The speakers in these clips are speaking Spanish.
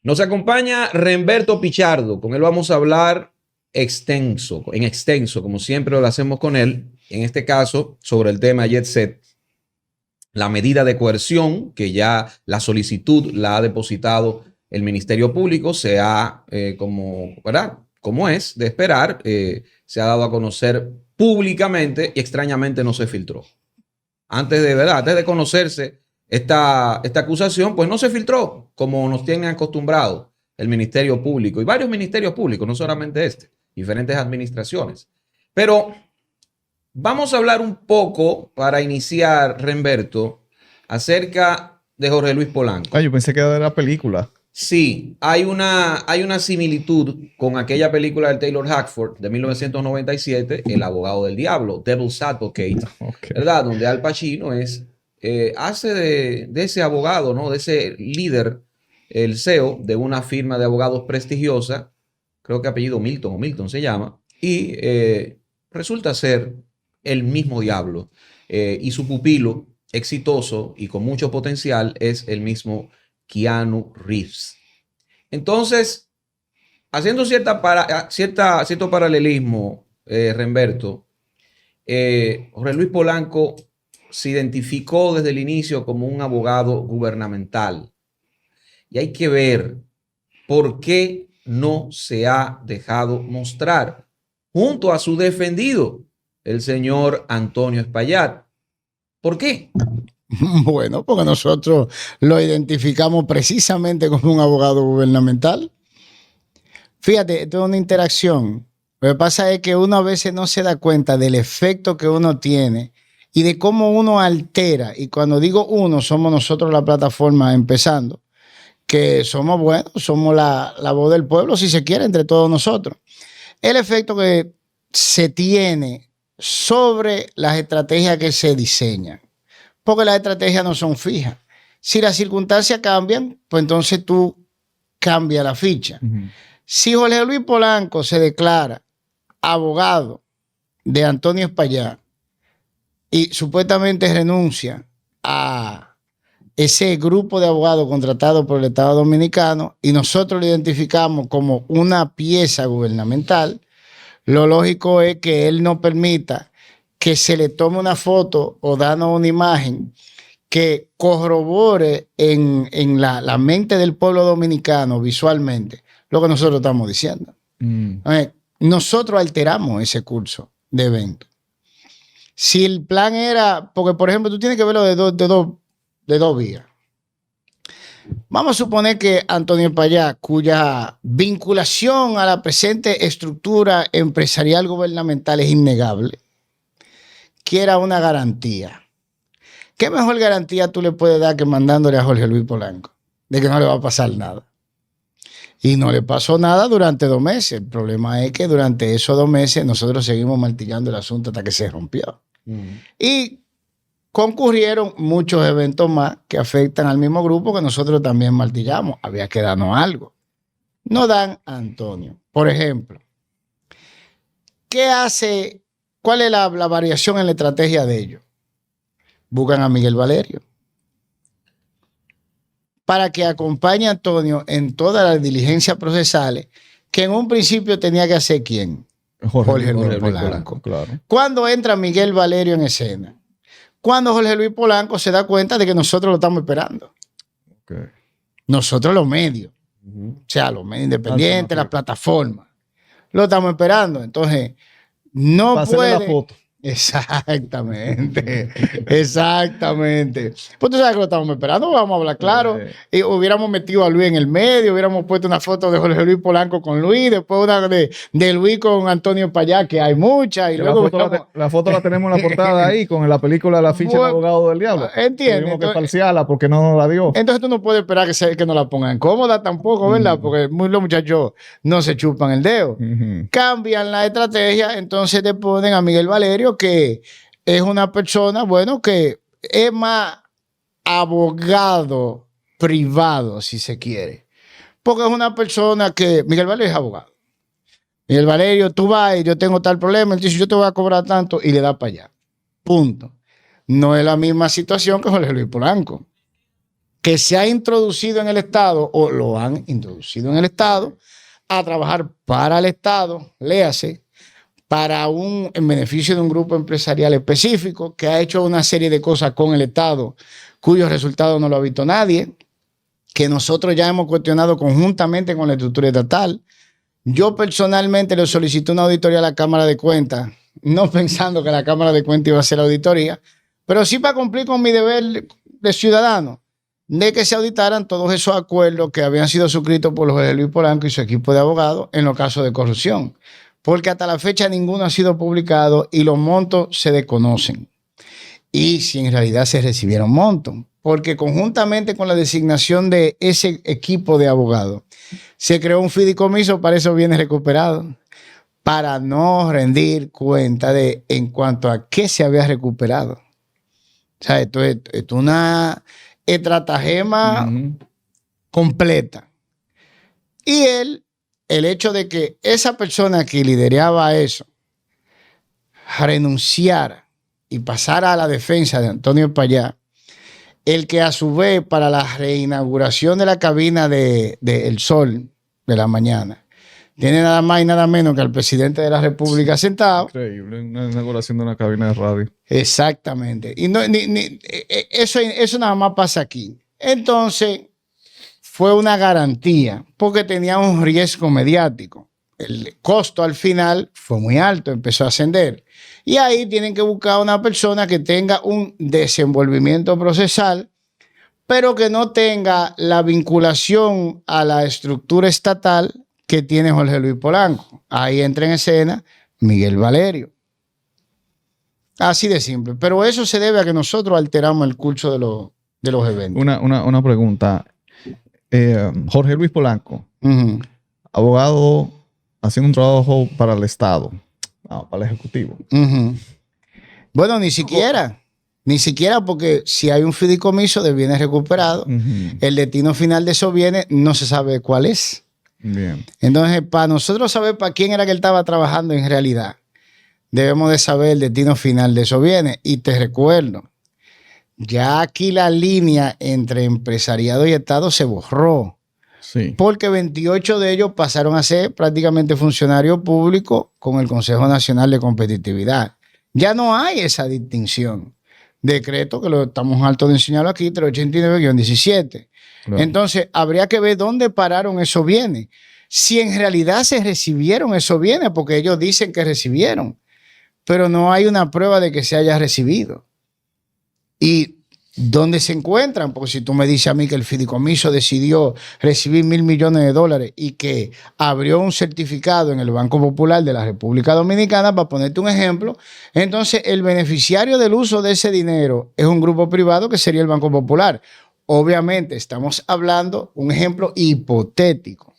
Nos acompaña Remberto Pichardo. Con él vamos a hablar en extenso, como siempre lo hacemos con él. En este caso, sobre el tema Jet Set, la medida de coerción, que ya la solicitud la ha depositado el Ministerio Público, se ha, ¿verdad? Como es de esperar, se ha dado a conocer públicamente y extrañamente no se filtró. Antes de conocerse esta acusación, pues no se filtró, como nos tienen acostumbrados el Ministerio Público y varios ministerios públicos, no solamente diferentes administraciones. Pero vamos a hablar un poco, para iniciar, Remberto, acerca de Jorge Luis Polanco. Yo pensé que era de la película. Sí, hay una similitud con aquella película de Taylor Hackford de 1997, El abogado del diablo, Devil's Advocate, ¿verdad? Donde Al Pacino hace de ese abogado, ¿no? De ese líder, el CEO de una firma de abogados prestigiosa, creo que apellido Milton se llama, y resulta ser el mismo diablo. Y su pupilo, exitoso y con mucho potencial, es el mismo Keanu Reeves. Entonces, haciendo cierto paralelismo, Remberto, Jorge Luis Polanco se identificó desde el inicio como un abogado gubernamental. Y hay que ver por qué no se ha dejado mostrar junto a su defendido, el señor Antonio Espaillat. ¿Por qué? Bueno, porque nosotros lo identificamos precisamente como un abogado gubernamental. Fíjate, esto es una interacción. Lo que pasa es que uno a veces no se da cuenta del efecto que uno tiene y de cómo uno altera. Y cuando digo uno, somos nosotros la plataforma empezando, que somos buenos, somos la voz del pueblo, si se quiere, entre todos nosotros. El efecto que se tiene sobre las estrategias que se diseñan. Porque las estrategias no son fijas. Si las circunstancias cambian, pues entonces tú cambias la ficha. Si Jorge Luis Polanco se declara abogado de Antonio Espaillat y supuestamente renuncia a ese grupo de abogados contratados por el Estado Dominicano y nosotros lo identificamos como una pieza gubernamental, lo lógico es que él no permita que se le tome una foto o danos una imagen que corrobore en la mente del pueblo dominicano visualmente lo que nosotros estamos diciendo. Nosotros alteramos ese curso de evento. Si el plan era, porque por ejemplo tú tienes que verlo de dos vías. Vamos a suponer que Antonio Espaillat, cuya vinculación a la presente estructura empresarial gubernamental es innegable, quiera una garantía. ¿Qué mejor garantía tú le puedes dar que mandándole a Jorge Luis Polanco de que no le va a pasar nada? Y no le pasó nada durante 2 meses. El problema es que durante esos 2 meses nosotros seguimos martillando el asunto hasta que se rompió. Y concurrieron muchos eventos más que afectan al mismo grupo que nosotros también martillamos. Había que darnos algo. No dan a Antonio. Por ejemplo, ¿qué hace? ¿Cuál es la variación en la estrategia de ellos? Buscan a Miguel Valerio para que acompañe a Antonio en todas las diligencias procesales que en un principio tenía que hacer ¿quién? Jorge Luis Polanco. Claro. ¿Cuándo entra Miguel Valerio en escena? Cuando Jorge Luis Polanco se da cuenta de que nosotros lo estamos esperando. Nosotros los medios, o sea, los medios independientes, las plataformas, lo estamos esperando. Entonces, no puede. La foto. Exactamente. Pues tú sabes que lo estamos esperando, vamos a hablar claro. Y hubiéramos metido a Luis en el medio, hubiéramos puesto una foto de Jorge Luis Polanco con Luis, después una de Luis con Antonio Espaillat, que hay muchas. Y luego la foto la tenemos en la portada ahí, con la película La ficha del abogado del diablo. Entiendo. Tuvimos que falsearla porque no nos la dio. Entonces tú no puedes esperar que nos la pongan cómoda tampoco, ¿verdad? Porque los muchachos no se chupan el dedo. Cambian la estrategia, entonces te ponen a Miguel Valerio, que es una persona, bueno, que es más abogado privado, si se quiere. Porque es una persona que... Miguel Valerio es abogado. Miguel Valerio, tú vas y yo tengo tal problema, él dice, yo te voy a cobrar tanto y le da para allá. Punto. No es la misma situación que Jorge Luis Polanco, que se ha introducido en el Estado o lo han introducido en el Estado a trabajar para el Estado, léase, en beneficio de un grupo empresarial específico que ha hecho una serie de cosas con el Estado cuyos resultados no lo ha visto nadie, que nosotros ya hemos cuestionado conjuntamente con la estructura estatal. Yo personalmente le solicité una auditoría a la Cámara de Cuentas, no pensando que la Cámara de Cuentas iba a hacer la auditoría, pero sí para cumplir con mi deber de ciudadano, de que se auditaran todos esos acuerdos que habían sido suscritos por Jorge Luis Polanco y su equipo de abogados en los casos de corrupción. Porque hasta la fecha ninguno ha sido publicado y los montos se desconocen. Y si en realidad se recibieron montos. Porque conjuntamente con la designación de ese equipo de abogados, se creó un fideicomiso para esos bienes recuperados, para no rendir cuenta de en cuanto a qué se había recuperado. O sea, esto es una estratagema completa. Y el hecho de que esa persona que lideraba eso renunciara y pasara a la defensa de Antonio Payá, el que a su vez para la reinauguración de la cabina de El Sol de la mañana tiene nada más y nada menos que al presidente de la República sentado. Increíble, una inauguración de una cabina de radio. Exactamente. Y eso nada más pasa aquí. Entonces, fue una garantía porque tenía un riesgo mediático. El costo al final fue muy alto, empezó a ascender. Y ahí tienen que buscar una persona que tenga un desenvolvimiento procesal, pero que no tenga la vinculación a la estructura estatal que tiene Jorge Luis Polanco. Ahí entra en escena Miguel Valerio. Así de simple. Pero eso se debe a que nosotros alteramos el curso de los eventos. Una pregunta. Jorge Luis Polanco, abogado haciendo un trabajo para el Estado, para el Ejecutivo. Bueno, ni siquiera porque si hay un fideicomiso de bienes recuperados, el destino final de esos bienes no se sabe cuál es. Bien. Entonces, para nosotros saber para quién era que él estaba trabajando en realidad, debemos de saber el destino final de esos bienes. Y te recuerdo, ya aquí la línea entre empresariado y Estado se borró. Sí. Porque 28 de ellos pasaron a ser prácticamente funcionarios públicos con el Consejo Nacional de Competitividad. Ya no hay esa distinción. Decreto, que lo estamos hartos de enseñarlo aquí, 389-17. Claro. Entonces, habría que ver dónde pararon esos bienes. Si en realidad se recibieron esos bienes, porque ellos dicen que recibieron, pero no hay una prueba de que se haya recibido. ¿Y dónde se encuentran? Porque si tú me dices a mí que el fideicomiso decidió recibir $1,000 millones y que abrió un certificado en el Banco Popular de la República Dominicana, para ponerte un ejemplo, entonces el beneficiario del uso de ese dinero es un grupo privado que sería el Banco Popular. Obviamente estamos hablando un ejemplo hipotético.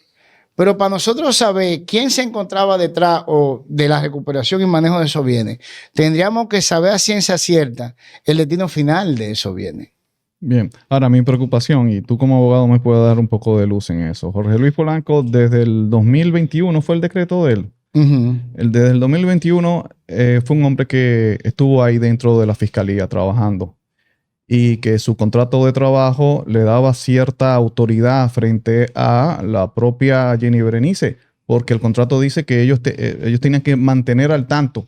Pero para nosotros saber quién se encontraba detrás o de la recuperación y manejo de esos bienes, tendríamos que saber a ciencia cierta el destino final de esos bienes. Bien. Ahora, mi preocupación, y tú como abogado me puedes dar un poco de luz en eso. Jorge Luis Polanco, desde el 2021 fue el decreto de él. Desde el 2021 fue un hombre que estuvo ahí dentro de la fiscalía trabajando. Y que su contrato de trabajo le daba cierta autoridad frente a la propia Jenny Berenice, porque el contrato dice que ellos tenían que mantener al tanto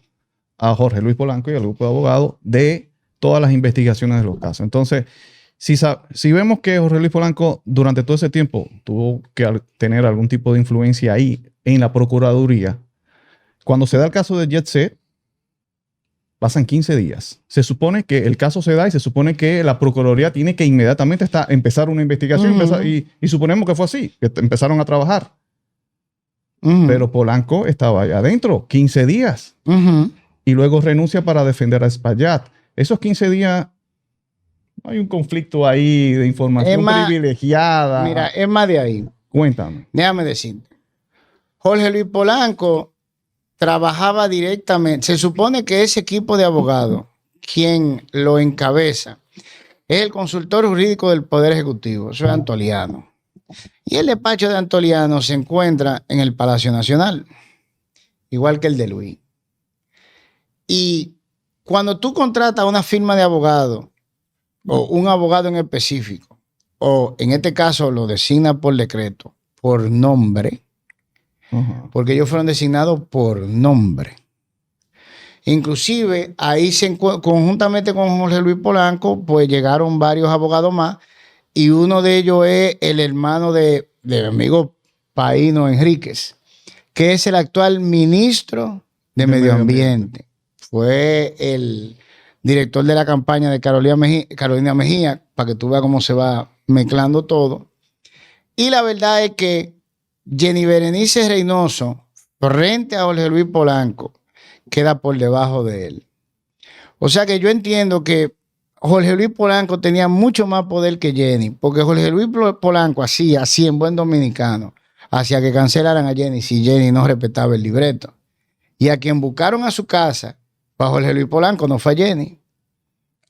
a Jorge Luis Polanco y al grupo de abogados de todas las investigaciones de los casos. Entonces, si vemos que Jorge Luis Polanco durante todo ese tiempo tuvo que tener algún tipo de influencia ahí en la Procuraduría, cuando se da el caso de Jet Set, pasan 15 días. Se supone que el caso se da y se supone que la Procuraduría tiene que inmediatamente empezar una investigación y suponemos que fue así, que empezaron a trabajar. Pero Polanco estaba allá adentro 15 días y luego renuncia para defender a Espaillat. Esos 15 días hay un conflicto ahí de información privilegiada. Mira, es más de ahí. Cuéntame. Déjame decirte. Jorge Luis Polanco trabajaba directamente. Se supone que ese equipo de abogados, quien lo encabeza, es el consultor jurídico del Poder Ejecutivo. Eso es Antoliano. Y el despacho de Antoliano se encuentra en el Palacio Nacional, igual que el de Luis. Y cuando tú contratas una firma de abogados o un abogado en específico o en este caso lo designa por decreto, por nombre, porque ellos fueron designados por nombre. Inclusive ahí conjuntamente con Jorge Luis Polanco, pues llegaron varios abogados más y uno de ellos es el hermano de mi amigo Paíno Enríquez, que es el actual ministro de Medio Ambiente. Fue el director de la campaña de Carolina Mejía, para que tú veas cómo se va mezclando todo. Y la verdad es que Jenny Berenice Reynoso, frente a Jorge Luis Polanco, queda por debajo de él. O sea que yo entiendo que Jorge Luis Polanco tenía mucho más poder que Jenny, porque Jorge Luis Polanco hacía, así en buen dominicano, hacía que cancelaran a Jenny si Jenny no respetaba el libreto. Y a quien buscaron a su casa, para Jorge Luis Polanco, no fue a Jenny.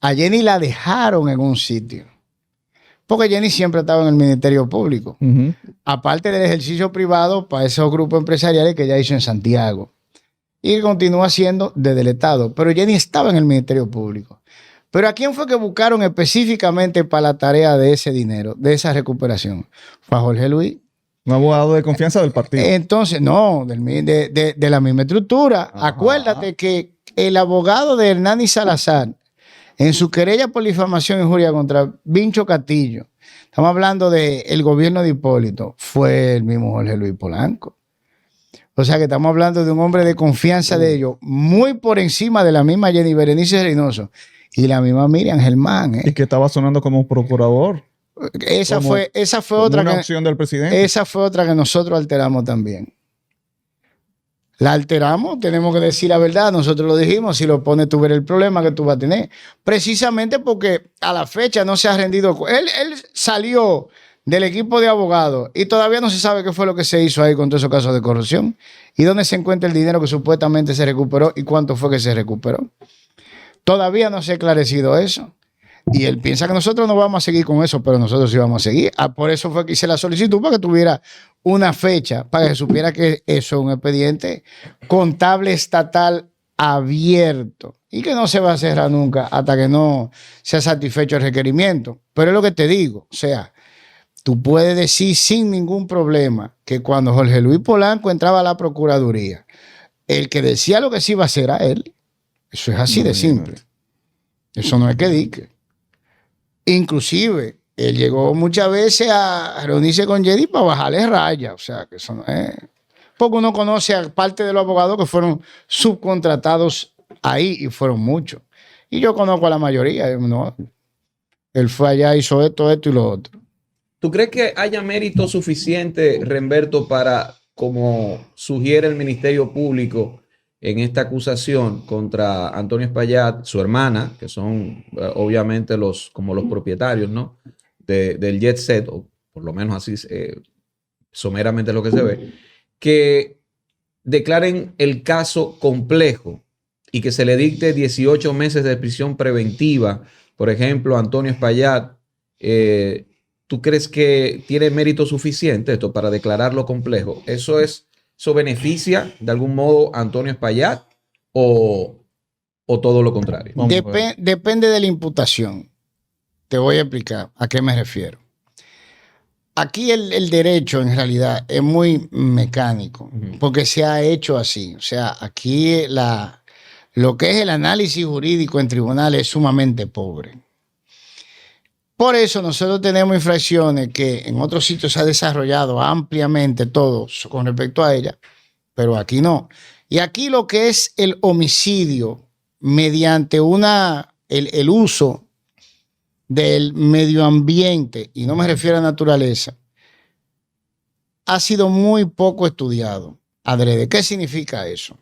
A Jenny la dejaron en un sitio. Porque Jenny siempre estaba en el Ministerio Público. Aparte del ejercicio privado para esos grupos empresariales que ella hizo en Santiago. Y que continúa haciendo desde el Estado. Pero Jenny estaba en el Ministerio Público. Pero ¿a quién fue que buscaron específicamente para la tarea de ese dinero, de esa recuperación? Fue a Jorge Luis. Un abogado de confianza del partido. Entonces, no, de la misma estructura. Ajá. Acuérdate que el abogado de Hernani Salazar, en su querella por difamación e injuria contra Vincho Castillo, estamos hablando del gobierno de Hipólito, fue el mismo Jorge Luis Polanco. O sea que estamos hablando de un hombre de confianza de ellos, muy por encima de la misma Jenny Berenice Reynoso y la misma Miriam Germán. Y que estaba sonando como procurador. Esa fue otra una opción del presidente. Esa fue otra que nosotros alteramos también. La alteramos, tenemos que decir la verdad. Nosotros lo dijimos, si lo pones tú verás el problema que tú vas a tener. Precisamente porque a la fecha no se ha rendido. Él salió del equipo de abogados y todavía no se sabe qué fue lo que se hizo ahí con todos esos casos de corrupción y dónde se encuentra el dinero que supuestamente se recuperó y cuánto fue que se recuperó. Todavía no se ha esclarecido eso. Y él piensa que nosotros no vamos a seguir con eso, pero nosotros sí vamos a seguir. Por eso fue que hice la solicitud, para que tuviera una fecha, para que supiera que eso es un expediente contable estatal abierto y que no se va a cerrar nunca hasta que no sea satisfecho el requerimiento. Pero es lo que te digo, o sea, tú puedes decir sin ningún problema que cuando Jorge Luis Polanco entraba a la Procuraduría, el que decía lo que sí iba a hacer era él. Eso es así de simple. Eso no es que dique. Inclusive, él llegó muchas veces a reunirse con Jenny para bajarle raya. O sea, que eso no es... Porque uno conoce a parte de los abogados que fueron subcontratados ahí y fueron muchos. Y yo conozco a la mayoría. No, él fue allá, hizo esto y lo otro. ¿Tú crees que haya mérito suficiente, Remberto, para, como sugiere el Ministerio Público en esta acusación contra Antonio Espaillat, su hermana, que son obviamente como los propietarios, ¿no? del Jet Set, o por lo menos así someramente lo que se ve, que declaren el caso complejo y que se le dicte 18 meses de prisión preventiva, por ejemplo, a Antonio Espaillat? ¿Tú crees que tiene mérito suficiente esto para declararlo complejo? ¿Eso beneficia de algún modo a Antonio Espaillat o todo lo contrario? Depende de la imputación. Te voy a explicar a qué me refiero. Aquí el derecho en realidad es muy mecánico, porque se ha hecho así. O sea, aquí lo que es el análisis jurídico en tribunales es sumamente pobre. Por eso nosotros tenemos infracciones que en otros sitios se ha desarrollado ampliamente todo con respecto a ella, pero aquí no. Y aquí lo que es el homicidio mediante el uso del medio ambiente, y no me refiero a naturaleza, ha sido muy poco estudiado. Adrede, ¿qué significa eso?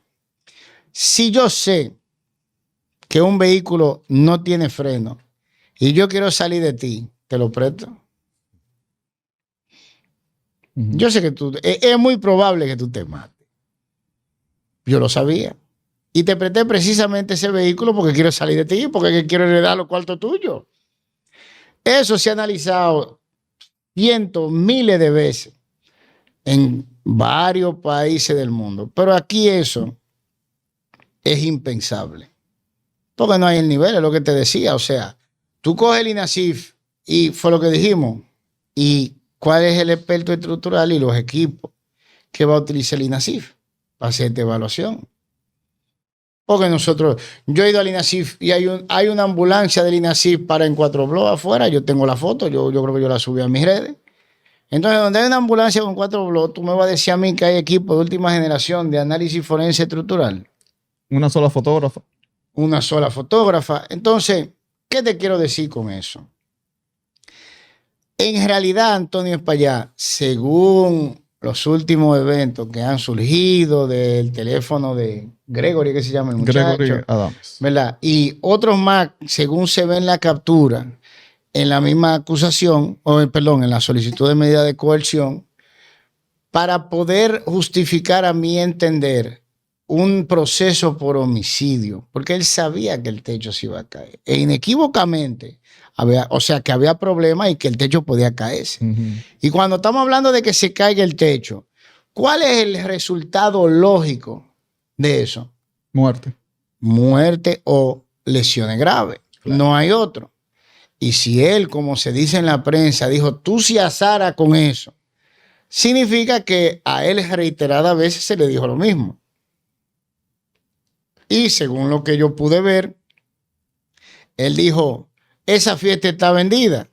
Si yo sé que un vehículo no tiene freno y yo quiero salir de ti, ¿te lo presto? Yo sé que es muy probable que tú te mates. Yo lo sabía. Y te presté precisamente ese vehículo porque quiero salir de ti, porque quiero heredar los cuartos tuyos. Eso se ha analizado cientos, miles de veces en varios países del mundo. Pero aquí eso es impensable. Porque no hay el nivel, es lo que te decía. O sea, tú coges el INASIF y fue lo que dijimos. ¿Y cuál es el experto estructural y los equipos que va a utilizar el INASIF para hacer esta evaluación? Porque yo he ido al INASIF y hay una ambulancia del INASIF para en 4 Block afuera. Yo tengo la foto, yo creo que yo la subí a mis redes. Entonces, donde hay una ambulancia con 4 Block, tú me vas a decir a mí que hay equipo de última generación de análisis forense estructural. Una sola fotógrafa. Una sola fotógrafa. Entonces, ¿qué te quiero decir con eso? En realidad, Antonio Espaillá, según los últimos eventos que han surgido del teléfono de Gregory, que se llama el muchacho, Gregory Adams, ¿verdad? Y otros más, según se ve en la captura, en la misma acusación, en la solicitud de medida de coerción, para poder justificar, a mi entender, un proceso por homicidio, porque él sabía que el techo se iba a caer. E inequívocamente, que había problemas y que el techo podía caerse. Y cuando estamos hablando de que se caiga el techo, ¿cuál es el resultado lógico de eso? Muerte. Muerte o lesiones graves. Claro. No hay otro. Y si él, como se dice en la prensa, dijo, tú se azaras con eso, significa que a él reiteradas veces se le dijo lo mismo. Y según lo que yo pude ver, él dijo, esa fiesta está vendida.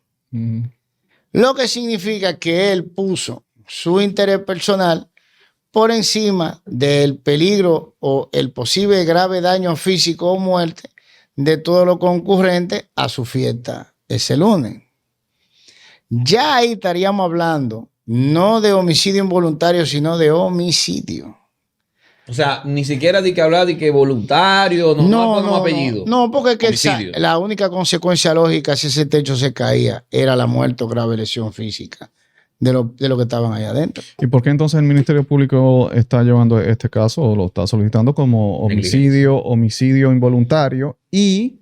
Lo que significa que él puso su interés personal por encima del peligro o el posible grave daño físico o muerte de todo lo concurrente a su fiesta ese lunes. Ya ahí estaríamos hablando no de homicidio involuntario, sino de homicidio. O sea, ni siquiera de que hablar de que voluntario, no apellido. No, porque es que la única consecuencia lógica si ese techo se caía era la muerte o grave lesión física de lo que estaban ahí adentro. ¿Y por qué entonces el Ministerio Público está llevando este caso o lo está solicitando como homicidio involuntario? Y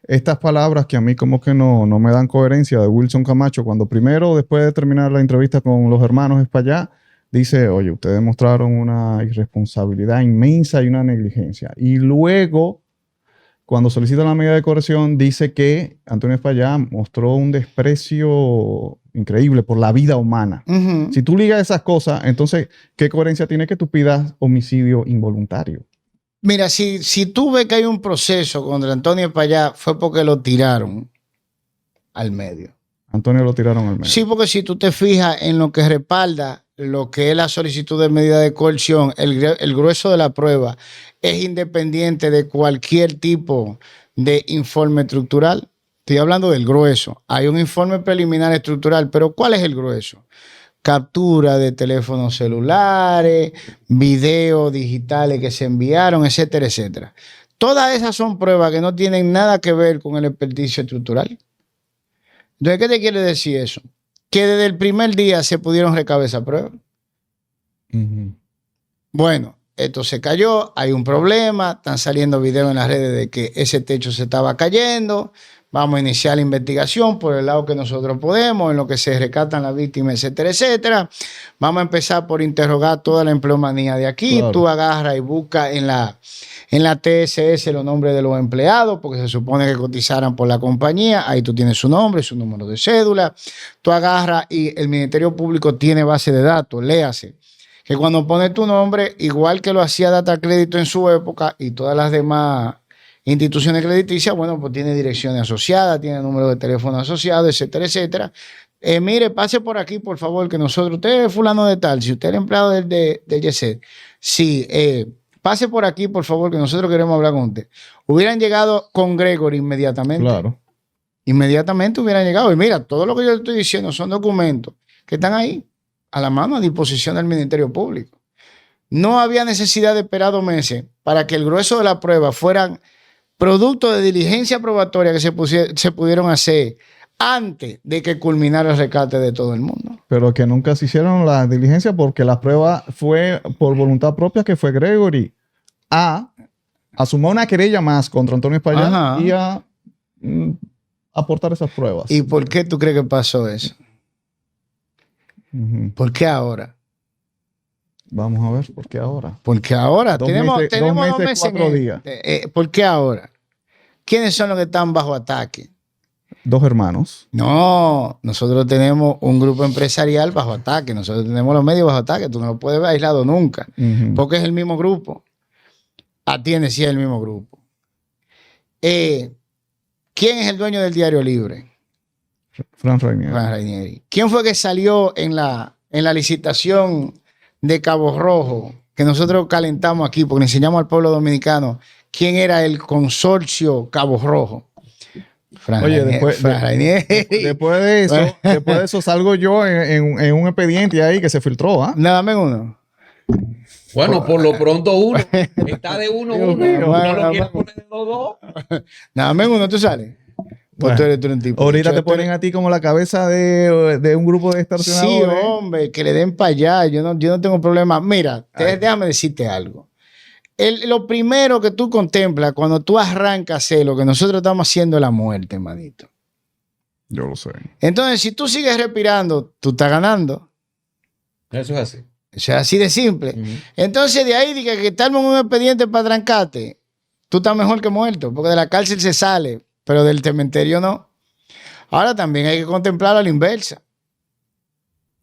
estas palabras que a mí como que no me dan coherencia de Wilson Camacho, cuando primero, después de terminar la entrevista con los hermanos Espaillá, dice, oye, ustedes mostraron una irresponsabilidad inmensa y una negligencia. Y luego, cuando solicita la medida de coerción, dice que Antonio Espaillá mostró un desprecio increíble por la vida humana. Si tú ligas esas cosas, entonces, ¿qué coherencia tiene que tú pidas homicidio involuntario? Mira, si tú ves que hay un proceso contra Antonio Espaillá, fue porque lo tiraron al medio. Antonio lo tiraron al medio. Sí, porque si tú te fijas en lo que respalda lo que es la solicitud de medida de coerción, el grueso de la prueba es independiente de cualquier tipo de informe estructural. Estoy hablando del grueso. Hay un informe preliminar estructural, pero ¿cuál es el grueso? Captura de teléfonos celulares, videos digitales que se enviaron, etcétera, etcétera. Todas esas son pruebas que no tienen nada que ver con el experticio estructural. Entonces, ¿qué te quiere decir eso? Que desde el primer día se pudieron recabar esa prueba. Bueno, esto se cayó, hay un problema, están saliendo videos en las redes de que ese techo se estaba cayendo. Vamos a iniciar la investigación por el lado que nosotros podemos, en lo que se rescatan las víctimas, etcétera, etcétera. Vamos a empezar por interrogar toda la empleomanía de aquí. Claro. Tú agarras y buscas en la TSS los nombres de los empleados, porque se supone que cotizaran por la compañía. Ahí tú tienes su nombre, su número de cédula. Tú agarras y el Ministerio Público tiene base de datos, léase. Que cuando pones tu nombre, igual que lo hacía Data Crédito en su época y todas las demás instituciones crediticias, bueno, pues tiene direcciones asociadas, tiene número de teléfono asociado, etcétera, etcétera. Mire, pase por aquí, por favor, que nosotros, usted es fulano de tal, si usted es empleado del YESED, sí, pase por aquí, por favor, que nosotros queremos hablar con usted. Hubieran llegado con Gregory inmediatamente. Claro. Inmediatamente hubieran llegado. Y mira, todo lo que yo estoy diciendo son documentos que están ahí, a la mano, a disposición del Ministerio Público. No había necesidad de esperar 2 meses para que el grueso de la prueba fueran producto de diligencia probatoria que se pudieron hacer antes de que culminara el rescate de todo el mundo. Pero que nunca se hicieron la diligencia porque la prueba fue por voluntad propia, que fue Gregory a sumar una querella más contra Antonio Espaillá y a aportar esas pruebas. ¿Y por qué tú crees que pasó eso? ¿Por qué ahora? Vamos a ver, ¿por qué ahora? Porque ahora tenemos 2 meses, 4 días. ¿Por qué ahora? ¿Quiénes son los que están bajo ataque? 2 hermanos. No, nosotros tenemos un grupo empresarial bajo ataque. Nosotros tenemos los medios bajo ataque. Tú no lo puedes ver aislado nunca. Porque es el mismo grupo. Atiende, sí, es el mismo grupo. ¿Quién es el dueño del Diario Libre? Fran Rainieri. Fran Rainieri. ¿Quién fue que salió en la licitación de Cabo Rojo? Que nosotros calentamos aquí porque le enseñamos al pueblo dominicano quién era el consorcio Cabo Rojo. Oye, después de eso salgo yo en un expediente ahí que se filtró, ¿ah? Nada menos uno. Bueno, por lo pronto uno. Está de uno. No lo quieres poner de dos. Nada menos uno, tú sales. Pues Bueno, tú eres un tipo. ahorita te ponen a ti como la cabeza de un grupo de extorsionadores. Sí, hombre, que le den para allá. Yo no tengo problema. Mira, déjame decirte algo. Lo primero que tú contemplas cuando tú arrancas lo que nosotros estamos haciendo es la muerte, hermanito. Yo lo sé. Entonces, si tú sigues respirando, tú estás ganando. Eso es así. O sea, así de simple. Entonces, de ahí, que estarme en un expediente para trancarte, tú estás mejor que muerto, porque de la cárcel se sale, pero del cementerio no. Ahora también hay que contemplar a la inversa.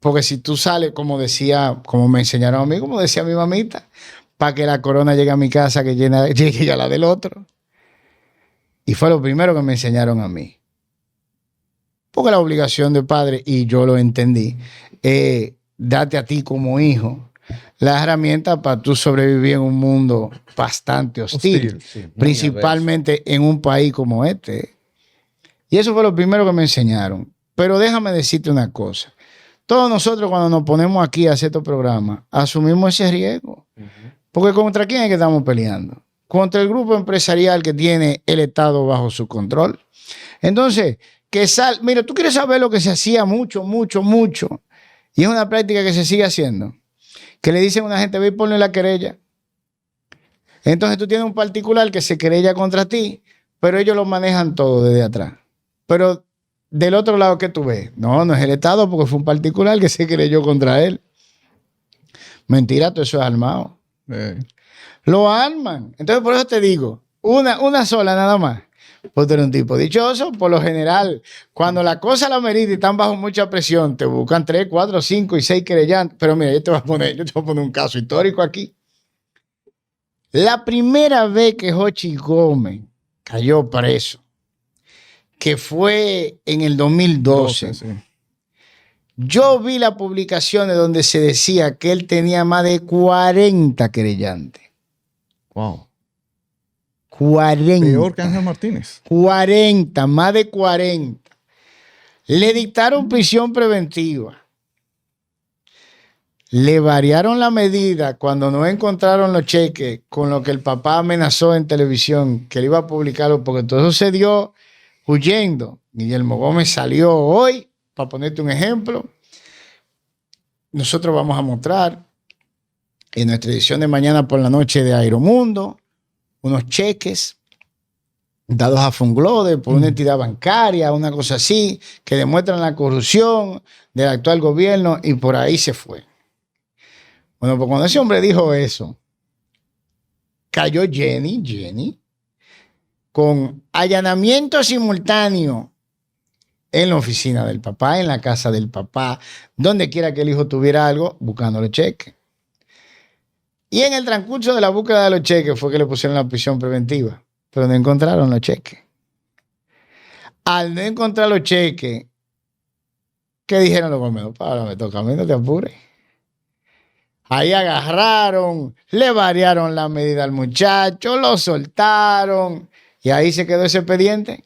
Porque si tú sales, como me enseñaron a mí, como decía mi mamita, para que la corona llegue a mi casa, que llegue a la del otro. Y fue lo primero que me enseñaron a mí. Porque la obligación de padre, y yo lo entendí, date a ti como hijo las herramientas para tú sobrevivir en un mundo bastante hostil. Sí, principalmente en un país como este. Y eso fue lo primero que me enseñaron. Pero déjame decirte una cosa. Todos nosotros cuando nos ponemos aquí a hacer estos programas, asumimos ese riesgo. Porque ¿contra quién es que estamos peleando? Contra el grupo empresarial que tiene el Estado bajo su control. Entonces, mira, tú quieres saber lo que se hacía mucho, y es una práctica que se sigue haciendo. Que le dicen a una gente, ve y ponle la querella. Entonces tú tienes un particular que se querella contra ti, pero ellos lo manejan todo desde atrás. Pero del otro lado, ¿qué tú ves? No es el Estado porque fue un particular que se querelló contra él. Mentira, todo eso es armado. Lo arman. Entonces, por eso te digo, una sola nada más. Pues tú eres un tipo dichoso. Por lo general, cuando la cosa la merita y están bajo mucha presión, te buscan 3, 4, 5 y 6 querellantes. Pero mira, yo te voy a poner un caso histórico aquí. La primera vez que Jochi Gómez cayó preso, que fue en el 2012, sí. Yo vi las publicaciones donde se decía que él tenía más de 40 querellantes. Wow. 40. Peor que Ángel Martínez. 40, más de 40. Le dictaron prisión preventiva. Le variaron la medida cuando no encontraron los cheques con lo que el papá amenazó en televisión que él iba a publicarlo, porque todo eso se dio huyendo. Guillermo Gómez salió hoy, para ponerte un ejemplo. Nosotros vamos a mostrar en nuestra edición de mañana por la noche de Aeromundo unos cheques dados a Funglode por una entidad bancaria, una cosa así, que demuestran la corrupción del actual gobierno, y por ahí se fue. Bueno, pues cuando ese hombre dijo eso, cayó Jenny, con allanamiento simultáneo en la oficina del papá, en la casa del papá, donde quiera que el hijo tuviera algo, buscándole cheques. Y en el transcurso de la búsqueda de los cheques fue que le pusieron la prisión preventiva, pero no encontraron los cheques. Al no encontrar los cheques, ¿qué dijeron los gomeros? Pablo, me toca a mí, no te apures. Ahí agarraron, le variaron la medida al muchacho, lo soltaron y ahí se quedó ese expediente.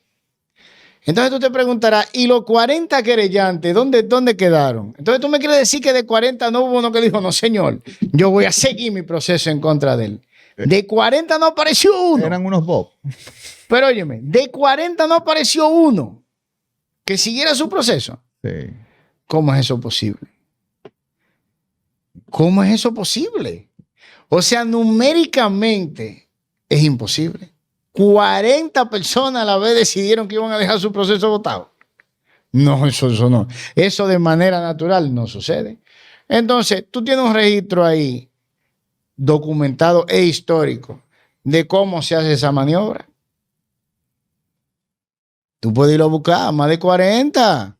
Entonces tú te preguntarás, ¿y los 40 querellantes, dónde quedaron? Entonces tú me quieres decir que de 40 no hubo uno que dijo, no señor, yo voy a seguir mi proceso en contra de él. De 40 no apareció uno. Eran unos bob. Pero óyeme, de 40 no apareció uno que siguiera su proceso. Sí. ¿Cómo es eso posible? ¿Cómo es eso posible? O sea, numéricamente es imposible. 40 personas a la vez decidieron que iban a dejar su proceso votado. No, eso no. Eso de manera natural no sucede. Entonces, tú tienes un registro ahí documentado e histórico de cómo se hace esa maniobra. Tú puedes irlo a buscar, más de 40.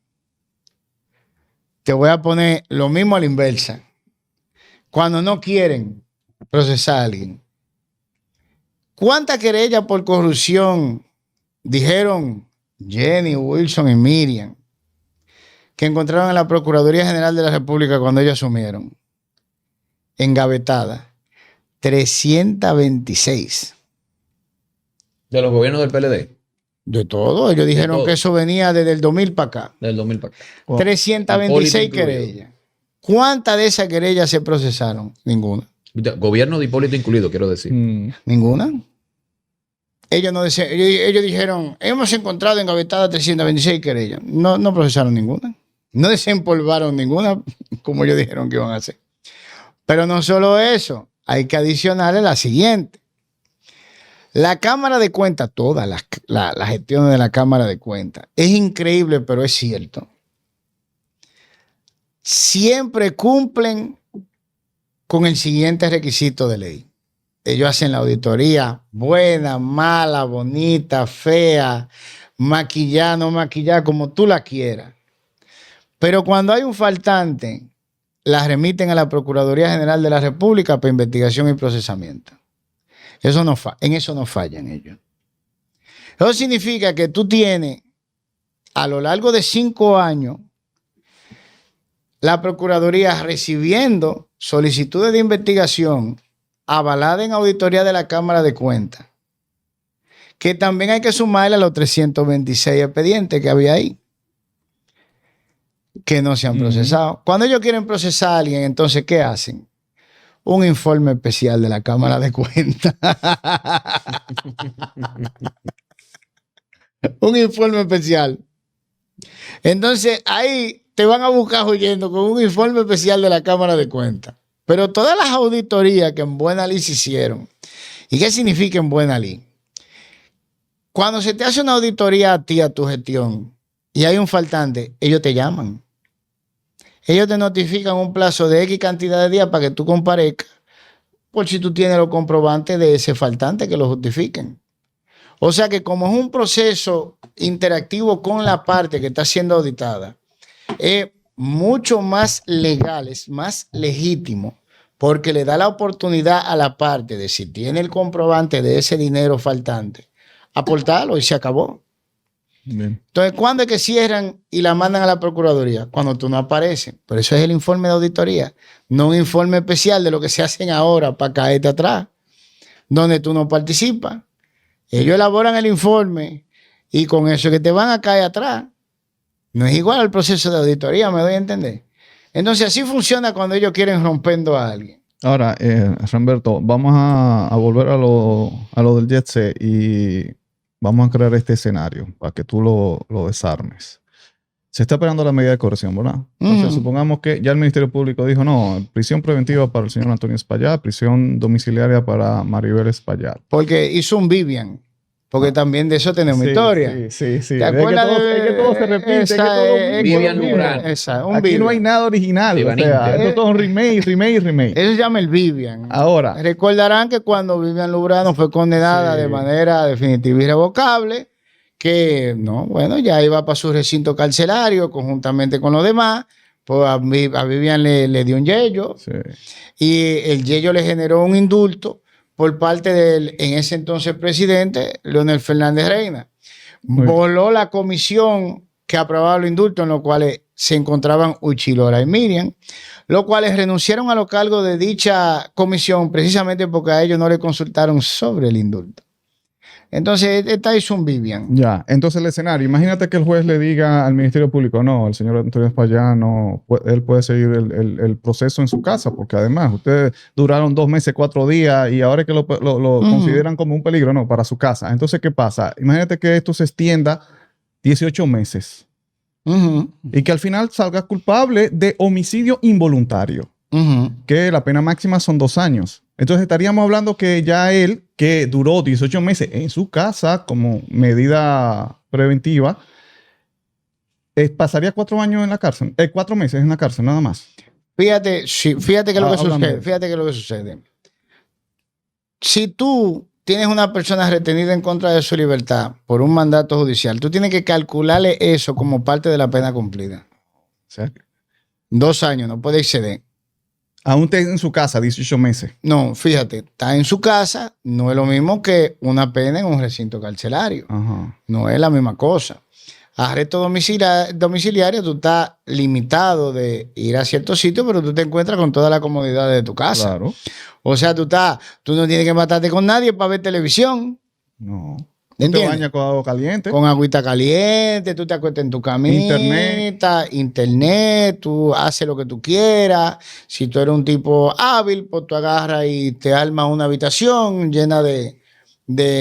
Te voy a poner lo mismo a la inversa. Cuando no quieren procesar a alguien. ¿Cuántas querellas por corrupción dijeron Jenny, Wilson y Miriam que encontraron en la Procuraduría General de la República cuando ellos asumieron? Engavetadas. 326. De los gobiernos del PLD. De todo. Ellos dijeron todo. que eso venía desde el 2000 para acá. Del 2000 para acá. 326 querellas. ¿Cuántas de esas querellas se procesaron? Ninguna. Gobierno de Hipólito incluido, quiero decir. Ninguna. Ellos dijeron, hemos encontrado engavetadas 326 querellas. No procesaron ninguna. No desempolvaron ninguna, como ellos dijeron que iban a hacer. Pero no solo eso, hay que adicionarle la siguiente. La Cámara de Cuentas, todas las gestiones de la Cámara de Cuentas, es increíble, pero es cierto. Siempre cumplen con el siguiente requisito de ley. Ellos hacen la auditoría buena, mala, bonita, fea, maquillada, no maquillada, como tú la quieras. Pero cuando hay un faltante, la remiten a la Procuraduría General de la República para investigación y procesamiento. En eso no fallan ellos. Eso significa que tú tienes, a lo largo de 5 años, la Procuraduría recibiendo solicitudes de investigación avaladas en auditoría de la Cámara de Cuentas, que también hay que sumarle a los 326 expedientes que había ahí, que no se han procesado. Cuando ellos quieren procesar a alguien, entonces, ¿qué hacen? Un informe especial de la Cámara de Cuentas. Un informe especial. Entonces, ahí te van a buscar huyendo con un informe especial de la Cámara de Cuentas. Pero todas las auditorías que en buena ley se hicieron. ¿Y qué significa en buena ley? Cuando se te hace una auditoría a ti, a tu gestión, y hay un faltante, ellos te llaman. Ellos te notifican un plazo de X cantidad de días para que tú comparezcas, por si tú tienes los comprobantes de ese faltante que lo justifiquen. O sea que como es un proceso interactivo con la parte que está siendo auditada, es mucho más legal, es más legítimo, porque le da la oportunidad a la parte de, si tiene el comprobante de ese dinero faltante, aportarlo y se acabó. Bien. Entonces, ¿cuándo es que cierran y la mandan a la Procuraduría? Cuando tú no apareces. Por eso es el informe de auditoría, no un informe especial de lo que se hacen ahora para caerte atrás, donde tú no participas. Ellos elaboran el informe y con eso que te van a caer atrás. No es igual al proceso de auditoría, me doy a entender. Entonces, así funciona cuando ellos quieren rompiendo a alguien. Ahora, Ramberto, vamos a volver a lo del Jet Set y vamos a crear este escenario para que tú lo desarmes. Se está esperando la medida de corrección, ¿verdad? Entonces, supongamos que ya el Ministerio Público dijo, no, prisión preventiva para el señor Antonio Espaillat, prisión domiciliaria para Maribel Espaillat. Porque hizo un Vivian. Porque también de eso tenemos historia. Sí. ¿Te acuerdas es que todo se repite. Vivian Lugran. Aquí Vivian. no hay nada original. O sea, esto es todo un remake. Eso se llama el Vivian. Ahora. Recordarán que cuando Vivian Lubrano fue condenada de manera definitiva y irrevocable, que ya iba para su recinto carcelario conjuntamente con los demás, pues a Vivian le dio un yello. Sí. Y el yello le generó un indulto por parte del en ese entonces presidente, Leonel Fernández Reina. Voló la comisión que aprobaba los indultos, en los cuales se encontraban Uchilora y Miriam, los cuales renunciaron a los cargos de dicha comisión precisamente porque a ellos no le consultaron sobre el indulto. Entonces, esta hizo un Vivian. Ya, entonces el escenario, imagínate que el juez le diga al Ministerio Público, no, el señor Antonio Espaillat no, él puede seguir el proceso en su casa, porque además ustedes duraron 2 meses, 4 días y ahora es que lo consideran como un peligro, no, para su casa. Entonces, ¿qué pasa? Imagínate que esto se extienda 18 meses y que al final salga culpable de homicidio involuntario, que la pena máxima son 2 años. Entonces estaríamos hablando que ya él, que duró 18 meses en su casa como medida preventiva, pasaría 4 años en la cárcel, 4 meses en la cárcel nada más. Fíjate que lo que sucede. Si tú tienes una persona retenida en contra de su libertad por un mandato judicial, tú tienes que calcularle eso como parte de la pena cumplida. ¿Sí? 2 años, no puede exceder. Aún está en su casa, 18 meses. No, fíjate, está en su casa, no es lo mismo que una pena en un recinto carcelario. Ajá. No es la misma cosa. Arresto domiciliario, tú estás limitado de ir a ciertos sitios, pero tú te encuentras con toda la comodidad de tu casa. Claro. O sea, tú no tienes que matarte con nadie para ver televisión. No. Tú te ¿Entiendes? bañas con agua caliente. Con agüita caliente, tú te acuestas en tu camita, internet, tú haces lo que tú quieras. Si tú eres un tipo hábil, pues tú agarras y te armas una habitación llena de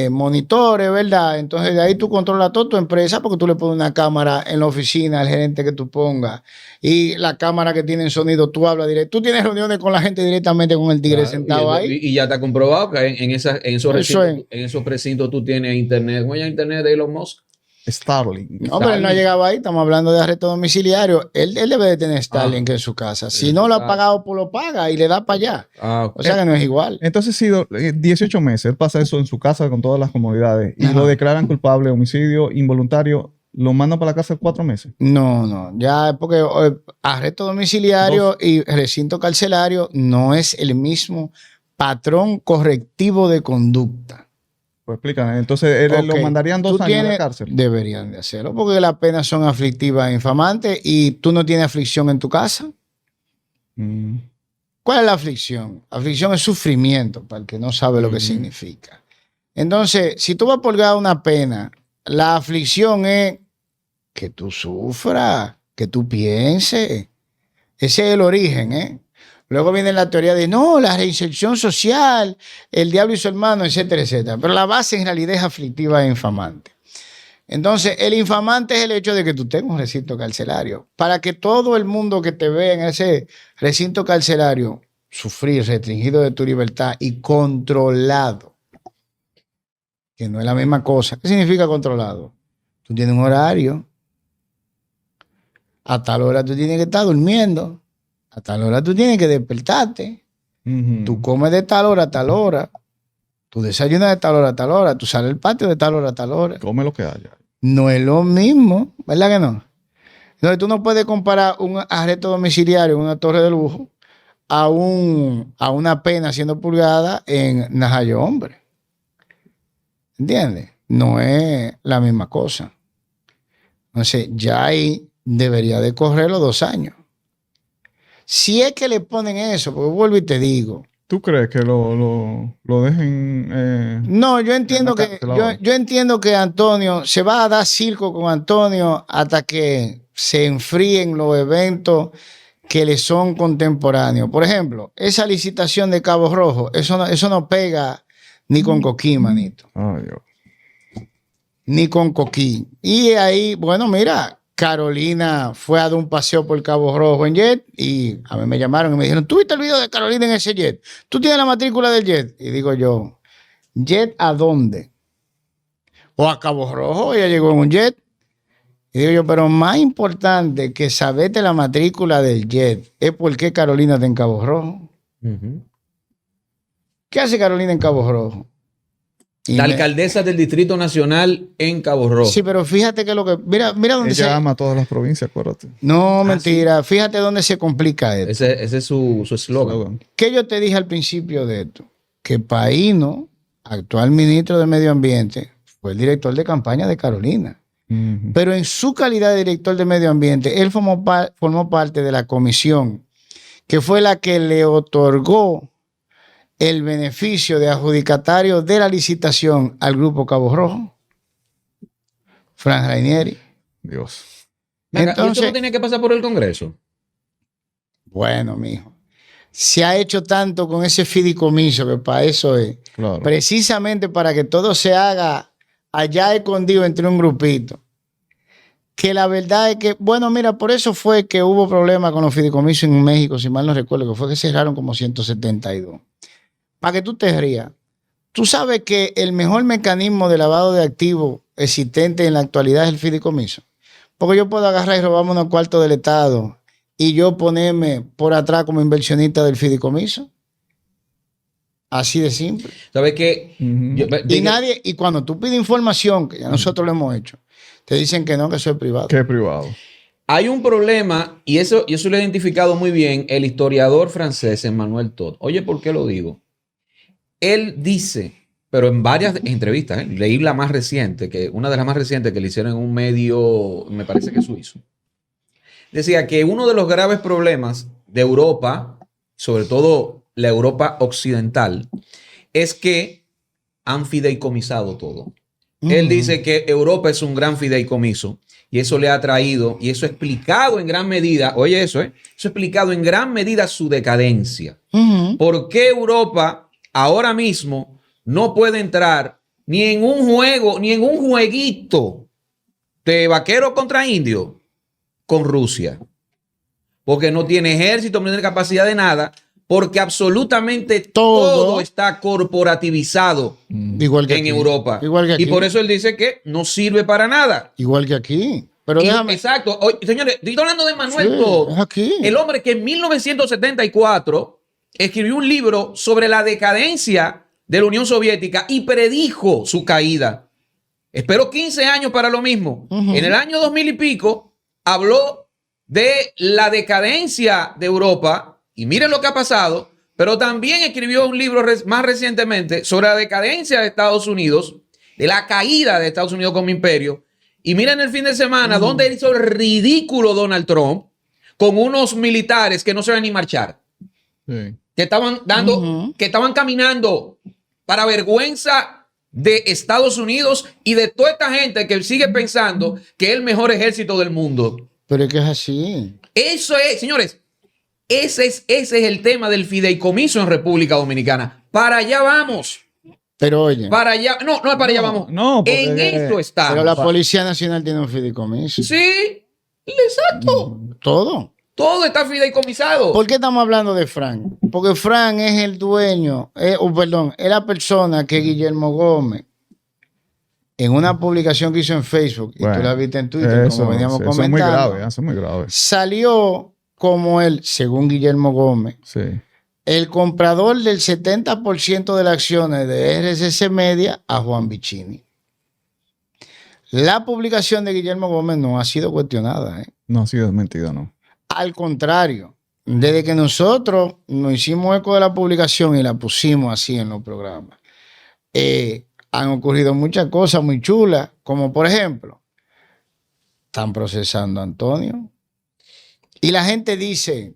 monitores, ¿verdad? Entonces de ahí tú controlas toda tu empresa porque tú le pones una cámara en la oficina al gerente que tú pongas y la cámara que tiene sonido, tú hablas directo. Tú tienes reuniones con la gente directamente con el tigre Claro, sentado ahí. Y ya está comprobado que en esos Eso recintos, en esos precintos tú tienes internet. ¿Cómo es internet de Elon Musk? Starlink. No, pero él no ha llegado ahí. Estamos hablando de arresto domiciliario. Él debe de tener Starlink en su casa. Si no lo ha pagado, pues lo paga y le da para allá. O sea que no es igual. Entonces, si 18 meses, él pasa eso en su casa con todas las comodidades y lo declaran culpable de homicidio involuntario, ¿lo mandan para la cárcel 4 meses? No. Ya porque arresto domiciliario y recinto carcelario no es el mismo patrón correctivo de conducta. Pues explícame. Entonces, lo mandarían 2 años a la cárcel. Deberían de hacerlo porque las penas son aflictivas e infamantes y tú no tienes aflicción en tu casa. ¿Cuál es la aflicción? Aflicción es sufrimiento, para el que no sabe lo que significa. Entonces, si tú vas a purgar una pena, la aflicción es que tú sufras, que tú pienses. Ese es el origen, ¿eh? Luego viene la teoría de no, la reinserción social, el diablo y su hermano, etcétera, etcétera. Pero la base en realidad es aflictiva e infamante. Entonces, el infamante es el hecho de que tú tengas un recinto carcelario. Para que todo el mundo que te vea en ese recinto carcelario sufrir, restringido de tu libertad y controlado, que no es la misma cosa. ¿Qué significa controlado? Tú tienes un horario. A tal hora tú tienes que estar durmiendo. A tal hora tú tienes que despertarte. Tú comes de tal hora a tal hora. Tú desayunas de tal hora a tal hora. Tú sales al patio de tal hora a tal hora. Come lo que haya. No es lo mismo, ¿verdad que no? Entonces tú no puedes comparar un arresto domiciliario en una torre de lujo a una pena siendo purgada en Najayo Hombre. ¿Entiendes? No es la misma cosa. Entonces ya ahí debería de correr los 2 años. Si es que le ponen eso, porque vuelvo y te digo. ¿Tú crees que lo dejen? No, yo entiendo yo entiendo que Antonio se va a dar circo con Antonio hasta que se enfríen los eventos que le son contemporáneos. Por ejemplo, esa licitación de Cabo Rojo, eso no pega ni con Coquín, manito. Ay, Dios. Ni con Coquín. Y ahí, bueno, mira, Carolina fue a dar un paseo por Cabo Rojo en jet y a mí me llamaron y me dijeron, ¿tú viste el video de Carolina en ese jet? ¿Tú tienes la matrícula del jet? Y digo yo, ¿jet a dónde? O a Cabo Rojo, ella llegó en un jet. Y digo yo, pero más importante que saberte la matrícula del jet es por qué Carolina está en Cabo Rojo. ¿Qué hace Carolina en Cabo Rojo? La alcaldesa del Distrito Nacional en Cabo Rojo. Sí, pero fíjate que mira dónde ella ama a todas las provincias, acuérdate. No, mentira. ¿Sí? Fíjate dónde se complica esto. Ese es su eslogan. ¿Qué yo te dije al principio de esto? Que Paino, actual ministro de Medio Ambiente, fue el director de campaña de Carolina. Pero en su calidad de director de Medio Ambiente, él formó parte de la comisión que fue la que le otorgó el beneficio de adjudicatario de la licitación al Grupo Cabo Rojo, Fran Rainieri. Dios. Entonces, ¿y esto no tiene que pasar por el Congreso? Bueno, mijo. Se ha hecho tanto con ese fideicomiso que para eso es. Claro. Precisamente para que todo se haga allá escondido entre un grupito. Que la verdad es que, bueno, mira, por eso fue que hubo problemas con los fideicomisos en México, si mal no recuerdo, que fue que cerraron como 172. Para que tú te rías. Tú sabes que el mejor mecanismo de lavado de activos existente en la actualidad es el fideicomiso. Porque yo puedo agarrar y robarme unos cuartos del Estado y yo ponerme por atrás como inversionista del fideicomiso. Así de simple. ¿Sabes qué? Y cuando tú pides información, que ya nosotros lo hemos hecho, te dicen que no, que eso es privado. Que es privado. Hay un problema, y eso lo ha identificado muy bien el historiador francés Emmanuel Todd. Oye, ¿por qué lo digo? Él dice, pero en varias entrevistas, leí la más reciente, una de las más recientes que le hicieron en un medio, me parece que suizo, decía que uno de los graves problemas de Europa, sobre todo la Europa occidental, es que han fideicomisado todo. Él dice que Europa es un gran fideicomiso y eso le ha traído, y eso ha explicado en gran medida, oye eso, eso ha explicado en gran medida su decadencia. ¿Por qué Europa ahora mismo no puede entrar ni en un juego, ni en un jueguito de vaquero contra indio con Rusia? Porque no tiene ejército, no tiene capacidad de nada, porque absolutamente todo está corporativizado igual que en aquí. Europa. Igual que aquí. Y por eso él dice que no sirve para nada. Igual que aquí. Pero déjame... Exacto. Oye, señores, estoy hablando de Manuel Todd, es aquí. el hombre que en 1974 escribió un libro sobre la decadencia de la Unión Soviética y predijo su caída. Esperó 15 años para lo mismo. En el año 2000 y pico habló de la decadencia de Europa y miren lo que ha pasado, pero también escribió un libro más recientemente sobre la decadencia de Estados Unidos, de la caída de Estados Unidos como imperio. Y miren el fin de semana donde hizo el ridículo Donald Trump con unos militares que no saben ni marchar. Sí. Que estaban dando, que estaban caminando para vergüenza de Estados Unidos y de toda esta gente que sigue pensando que es el mejor ejército del mundo. Pero es que es así. Eso es, señores, ese es el tema del fideicomiso en República Dominicana. Para allá vamos. Pero oye. Para allá, no es para allá vamos. No, en esto está. Pero la Policía Nacional tiene un fideicomiso. Sí, exacto. Todo. Todo está fideicomisado. ¿Por qué estamos hablando de Frank? Porque Frank es el dueño, es la persona que Guillermo Gómez, en una publicación que hizo en Facebook, y tú la viste en Twitter, como veníamos comentando. Eso es muy grave. Salió como él, según Guillermo Gómez, el comprador del 70% de las acciones de RCC Media a Juan Vicini. La publicación de Guillermo Gómez no ha sido cuestionada. No ha sido desmentida, no. Al contrario, desde que nosotros nos hicimos eco de la publicación y la pusimos así en los programas, han ocurrido muchas cosas muy chulas, como por ejemplo, están procesando a Antonio. Y la gente dice,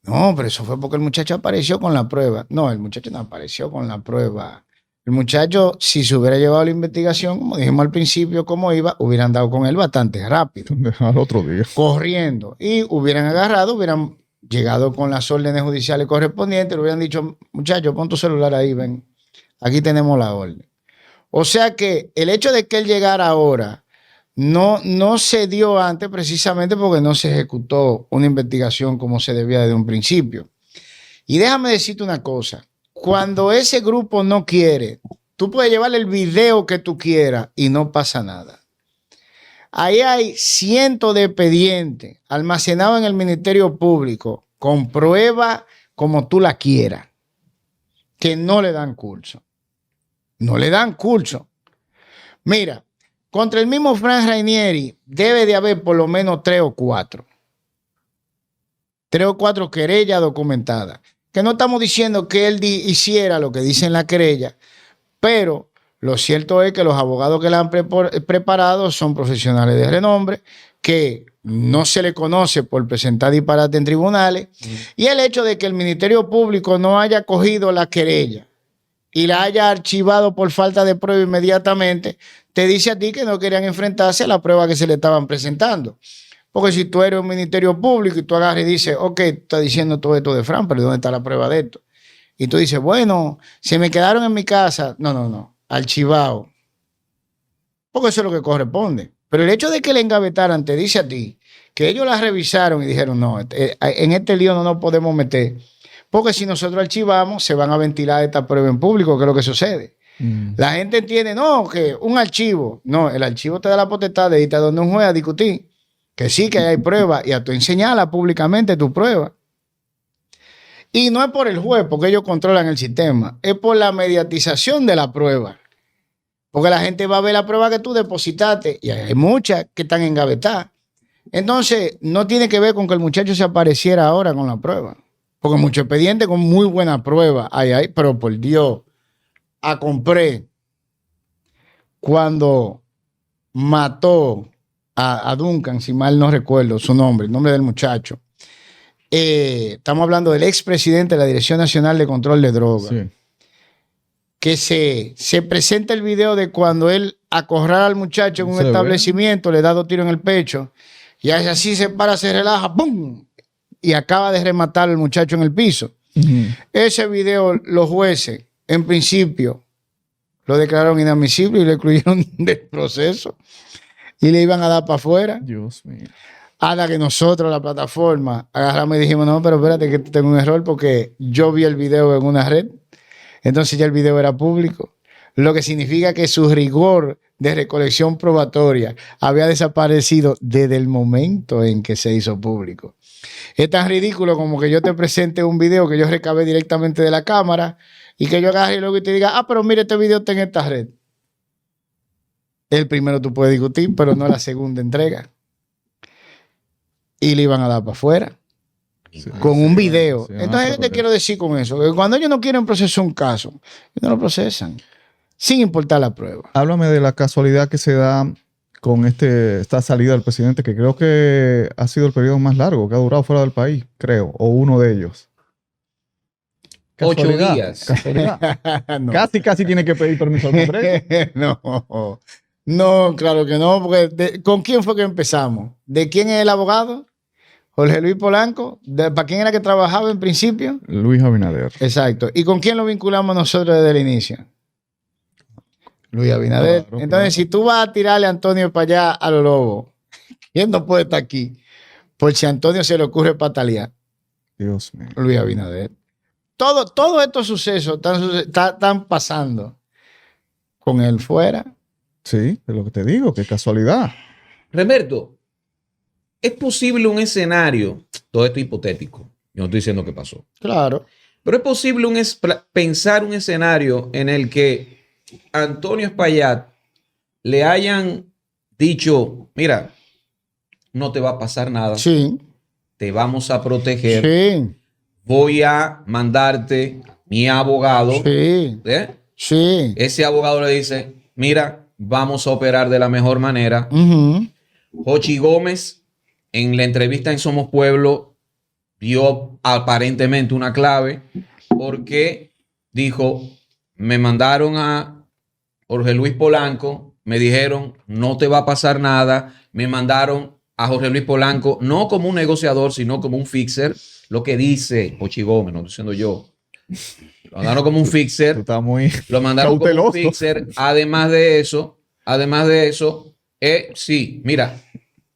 no, pero eso fue porque el muchacho apareció con la prueba. No, el muchacho no apareció con la prueba. El muchacho, si se hubiera llevado la investigación, como dijimos al principio, cómo iba, hubieran dado con él bastante rápido. Al otro día. Corriendo. Y hubieran agarrado, hubieran llegado con las órdenes judiciales correspondientes, le hubieran dicho, muchacho, pon tu celular ahí, ven. Aquí tenemos la orden. O sea que el hecho de que él llegara ahora no se dio antes precisamente porque no se ejecutó una investigación como se debía desde un principio. Y déjame decirte una cosa. Cuando ese grupo no quiere, tú puedes llevarle el video que tú quieras y no pasa nada. Ahí hay cientos de expedientes almacenados en el Ministerio Público con pruebas como tú la quieras, que no le dan curso. No le dan curso. Mira, contra el mismo Frank Rainieri debe de haber por lo menos 3 o 4. 3 o 4 querellas documentadas. Que no estamos diciendo que él hiciera lo que dice en la querella, pero lo cierto es que los abogados que la han preparado son profesionales de renombre, que no se le conoce por presentar disparate en tribunales, y el hecho de que el Ministerio Público no haya cogido la querella y la haya archivado por falta de prueba inmediatamente, te dice a ti que no querían enfrentarse a la prueba que se le estaban presentando. Porque si tú eres un ministerio público y tú agarras y dices, ok, está diciendo todo esto de Fran, pero ¿dónde está la prueba de esto? Y tú dices, bueno, se me quedaron en mi casa. No, archivado. Porque eso es lo que corresponde. Pero el hecho de que le engavetaran te dice a ti que ellos la revisaron y dijeron, no, en este lío no nos podemos meter. Porque si nosotros archivamos, se van a ventilar esta prueba en público, que es lo que sucede. La gente entiende, no, que un archivo. No, el archivo te da la potestad de irte a donde un juez a discutir. Que sí, que hay pruebas y a tú enseñarla públicamente tu prueba. Y no es por el juez, porque ellos controlan el sistema. Es por la mediatización de la prueba. Porque la gente va a ver la prueba que tú depositaste. Y hay muchas que están engavetadas. Entonces, no tiene que ver con que el muchacho se apareciera ahora con la prueba. Porque muchos expedientes con muy buena prueba hay, pero por Dios, a compré cuando mató a Duncan, si mal no recuerdo su nombre, el nombre del muchacho. Estamos hablando del expresidente de la Dirección Nacional de Control de Drogas. Sí. Que se presenta el video de cuando él acorrala al muchacho en un establecimiento, le da 2 tiros en el pecho, y así se para, se relaja, ¡pum! Y acaba de rematar al muchacho en el piso. Ese video, los jueces, en principio, lo declararon inadmisible y lo excluyeron del proceso. Y le iban a dar para afuera. Dios mío. Hasta que nosotros, la plataforma, agarramos y dijimos, no, pero espérate que tengo un error porque yo vi el video en una red. Entonces ya el video era público. Lo que significa que su rigor de recolección probatoria había desaparecido desde el momento en que se hizo público. Es tan ridículo como que yo te presente un video que yo recabé directamente de la cámara y que yo agarre y luego te diga, pero mire, este video está en esta red. El primero tú puedes discutir, pero no la segunda entrega. Y le iban a dar para afuera. Sí, con un video. Sí, entonces, ¿qué te quiero decir con eso? Que cuando ellos no quieren procesar un caso, ellos no lo procesan, sin importar la prueba. Háblame de la casualidad que se da con esta salida del presidente, que creo que ha sido el periodo más largo que ha durado fuera del país, creo, o uno de ellos. 8 días. No. Casi tiene que pedir permiso al Congreso. No, claro que no, porque ¿con quién fue que empezamos? ¿De quién es el abogado? Jorge Luis Polanco. ¿Para quién era que trabajaba en principio? Luis Abinader. Exacto. ¿Y con quién lo vinculamos nosotros desde el inicio? Luis Abinader. Claro, entonces, si tú vas a tirarle a Antonio para allá a los lobos, ¿quién no puede estar aquí? Por si a Antonio se le ocurre patalear. Dios mío. Luis Abinader. Todos estos sucesos están pasando con él fuera. Sí, es lo que te digo, qué casualidad. Remerto, ¿es posible un escenario, todo esto hipotético, yo no estoy diciendo que pasó. Claro. Pero es posible pensar un escenario en el que Antonio Espaillat le hayan dicho, mira, no te va a pasar nada. Sí. Te vamos a proteger. Sí. Voy a mandarte mi abogado. Sí. Sí. Ese abogado le dice, mira, vamos a operar de la mejor manera. Jochi Gómez, en la entrevista en Somos Pueblo, dio aparentemente una clave porque dijo, me mandaron a Jorge Luis Polanco, me dijeron, no te va a pasar nada. Me mandaron a Jorge Luis Polanco, no como un negociador, sino como un fixer. Lo que dice Jochi Gómez, no estoy diciendo yo. Lo mandaron como un fixer. Está muy lo mandaron cauteloso. Como un fixer. Además de eso, sí, mira,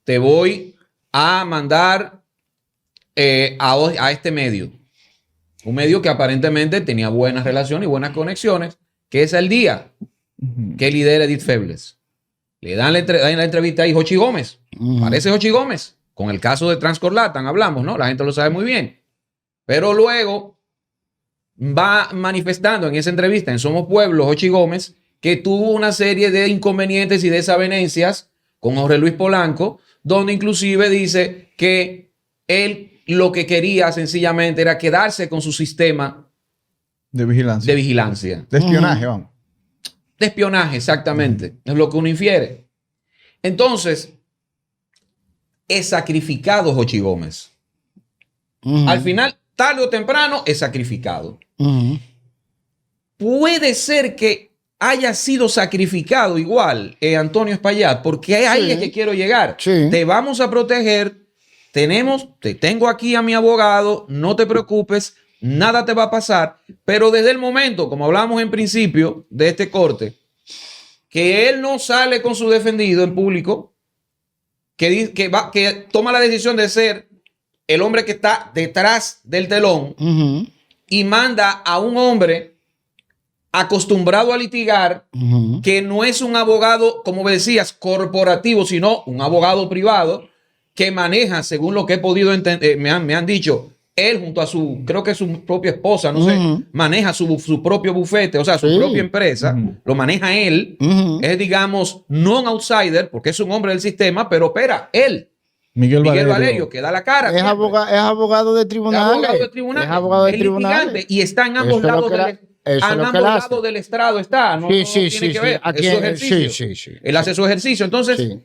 te voy a mandar a este medio. Un medio que aparentemente tenía buenas relaciones y buenas conexiones, que es El Día, que lidera Edith Febles. Le dan la entrevista ahí Jochi Gómez. Parece Jochi Gómez. Con el caso de Transcorlatan hablamos, ¿no? La gente lo sabe muy bien. Pero luego va manifestando en esa entrevista en Somos Pueblo, Jochi Gómez, que tuvo una serie de inconvenientes y desavenencias con Jorge Luis Polanco, donde inclusive dice que él lo que quería sencillamente era quedarse con su sistema de vigilancia. De espionaje, vamos. De espionaje, exactamente. Es lo que uno infiere. Entonces, es sacrificado Jochi Gómez. Al final, tarde o temprano, es sacrificado. Puede ser que haya sido sacrificado igual Antonio Espaillat, porque ahí es que quiero llegar. Sí. Te vamos a proteger, te tengo aquí a mi abogado, no te preocupes, nada te va a pasar, pero desde el momento, como hablamos en principio de este corte, que él no sale con su defendido en público, que toma la decisión de ser el hombre que está detrás del telón y manda a un hombre acostumbrado a litigar, que no es un abogado, como decías, corporativo, sino un abogado privado que maneja, según lo que he podido entender, me han dicho, él junto a creo que su propia esposa, no sé, maneja su propio bufete, o sea, su propia empresa, lo maneja él, es, digamos, no un outsider, porque es un hombre del sistema, pero opera él. Miguel Valerio, que da la cara. Es abogado de tribunales. Es abogado de tribunales. Es abogado de tribunales. Y está en ambos lados del estrado. Está. No, sí, tiene que ver. Aquí, es su ejercicio. Sí. Él hace su ejercicio. Entonces,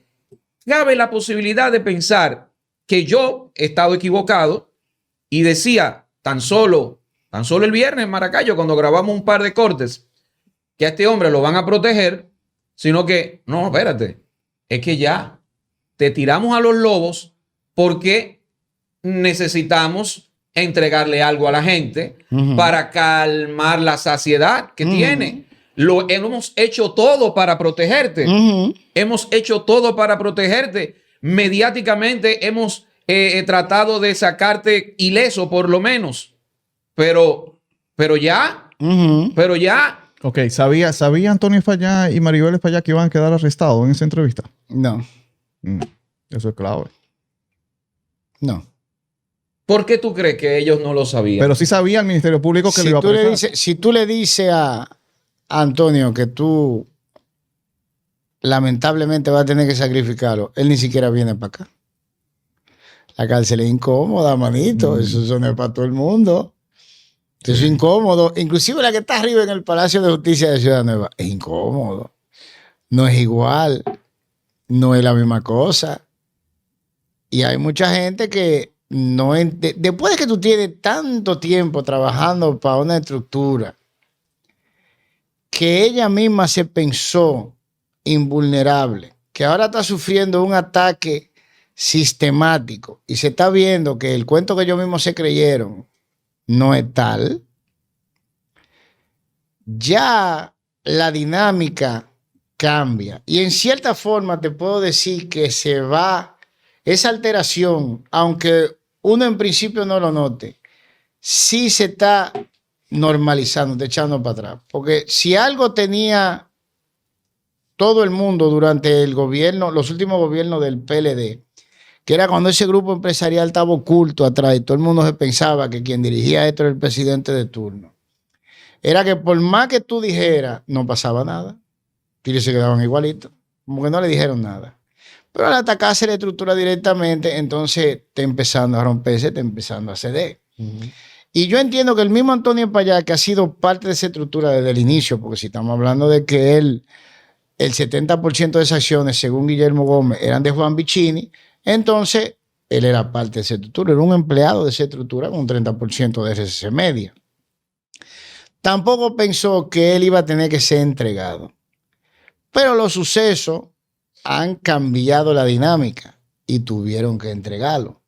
cabe la posibilidad de pensar que yo he estado equivocado y decía tan solo el viernes en Maracayo, cuando grabamos un par de cortes, que a este hombre lo van a proteger, sino que, no, espérate, es que ya te tiramos a los lobos porque necesitamos entregarle algo a la gente para calmar la saciedad que tiene. Lo hemos hecho todo para protegerte. Hemos hecho todo para protegerte. Mediáticamente hemos tratado de sacarte ileso por lo menos. Pero ya. Ok, ¿sabía Antonio Fallá y Maribel Fallá que iban a quedar arrestados en esa entrevista? No. Eso es clave. No. ¿Por qué tú crees que ellos no lo sabían? Pero sí sabía el Ministerio Público que le iba a prestar. Si tú le dices a Antonio que tú lamentablemente vas a tener que sacrificarlo, él ni siquiera viene para acá. La cárcel es incómoda, manito. Eso no es para todo el mundo. Eso es incómodo. Inclusive la que está arriba en el Palacio de Justicia de Ciudad Nueva es incómodo. No es igual. No es la misma cosa. Y hay mucha gente que no... Después de que tú tienes tanto tiempo trabajando para una estructura que ella misma se pensó invulnerable, que ahora está sufriendo un ataque sistemático y se está viendo que el cuento que ellos mismos se creyeron no es tal, ya la dinámica cambia. Y en cierta forma te puedo decir que se va esa alteración, aunque uno en principio no lo note, sí se está normalizando, te echando para atrás. Porque si algo tenía todo el mundo durante el gobierno, los últimos gobiernos del PLD, que era cuando ese grupo empresarial estaba oculto atrás y todo el mundo se pensaba que quien dirigía esto era el presidente de turno, era que por más que tú dijeras, no pasaba nada. Y se quedaban igualitos, como que no le dijeron nada. Pero al atacarse la estructura directamente, entonces te empezando a romperse, te empezando a ceder. Y yo entiendo que el mismo Antonio Pallá, que ha sido parte de esa estructura desde el inicio, porque si estamos hablando de que él, el 70% de esas acciones, según Guillermo Gómez, eran de Juan Vicini, entonces él era parte de esa estructura, era un empleado de esa estructura con un 30% de RCC Media. Tampoco pensó que él iba a tener que ser entregado. Pero los sucesos han cambiado la dinámica y tuvieron que entregarlo.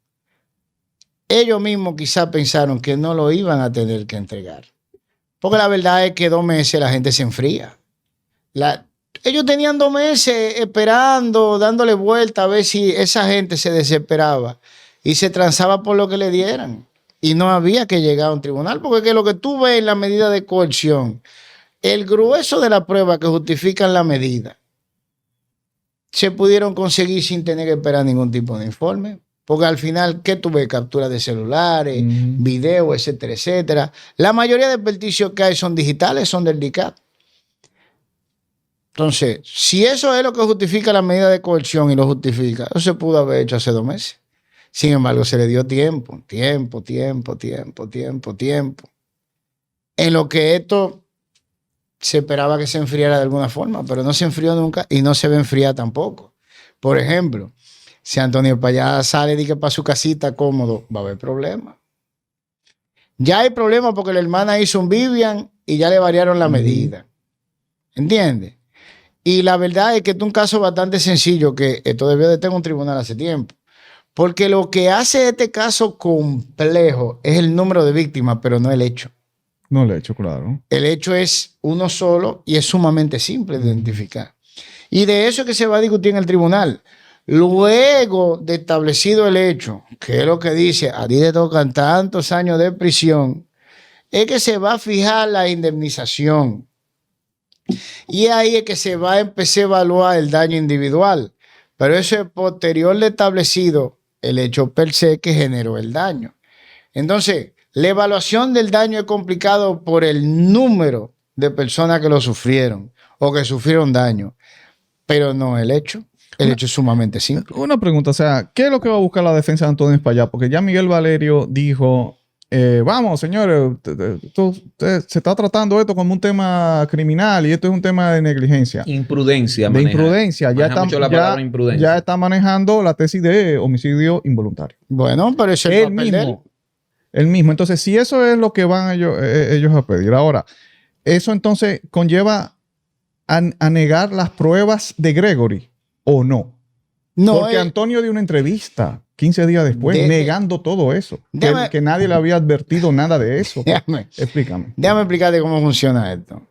Ellos mismos quizás pensaron que no lo iban a tener que entregar. Porque la verdad es que 2 meses la gente se enfría. Ellos tenían 2 meses esperando, dándole vuelta a ver si esa gente se desesperaba y se transaba por lo que le dieran. Y no había que llegar a un tribunal, porque lo que tú ves en la medida de coerción, el grueso de la prueba que justifican la medida, se pudieron conseguir sin tener que esperar ningún tipo de informe. Porque al final, ¿qué tú ves? Capturas de celulares, videos, etcétera, etcétera. La mayoría de perticios que hay son digitales, son del DICAT. Entonces, si eso es lo que justifica la medida de coerción y lo justifica, eso se pudo haber hecho hace 2 meses. Sin embargo, se le dio tiempo. En lo que esto se esperaba que se enfriara de alguna forma, pero no se enfrió nunca y no se va a enfriar tampoco. Por ejemplo, si Antonio Pallá sale y que para su casita cómodo, va a haber problemas. Ya hay problemas porque la hermana hizo un Vivian y ya le variaron la medida. ¿Entiendes? Y la verdad es que es un caso bastante sencillo que esto debió de tener un tribunal hace tiempo. Porque lo que hace este caso complejo es el número de víctimas, pero no el hecho. No el hecho, claro. El hecho es uno solo y es sumamente simple de identificar. Y de eso es que se va a discutir en el tribunal. Luego de establecido el hecho, que es lo que dice, a ti te tocan tantos años de prisión, es que se va a fijar la indemnización. Y ahí es que se va a empezar a evaluar el daño individual. Pero eso es posterior de establecido el hecho per se que generó el daño. Entonces, la evaluación del daño es complicado por el número de personas que lo sufrieron o que sufrieron daño, pero no el hecho. El hecho es sumamente simple. Una pregunta, o sea, ¿qué es lo que va a buscar la defensa de Antonio Espaillat? Porque ya Miguel Valerio dijo, vamos, señores, se está tratando esto como un tema criminal y esto es un tema de negligencia. Imprudencia. De imprudencia. Ya está manejando la tesis de homicidio involuntario. Bueno, pero eso es el papel de él. El mismo. Entonces, si eso es lo que van ellos a pedir. Ahora, eso entonces conlleva a negar las pruebas de Gregory. ¿O no? No, porque Antonio dio una entrevista 15 días después negando todo eso. Que nadie le había advertido nada de eso. Explícame. Déjame explicarte cómo funciona esto.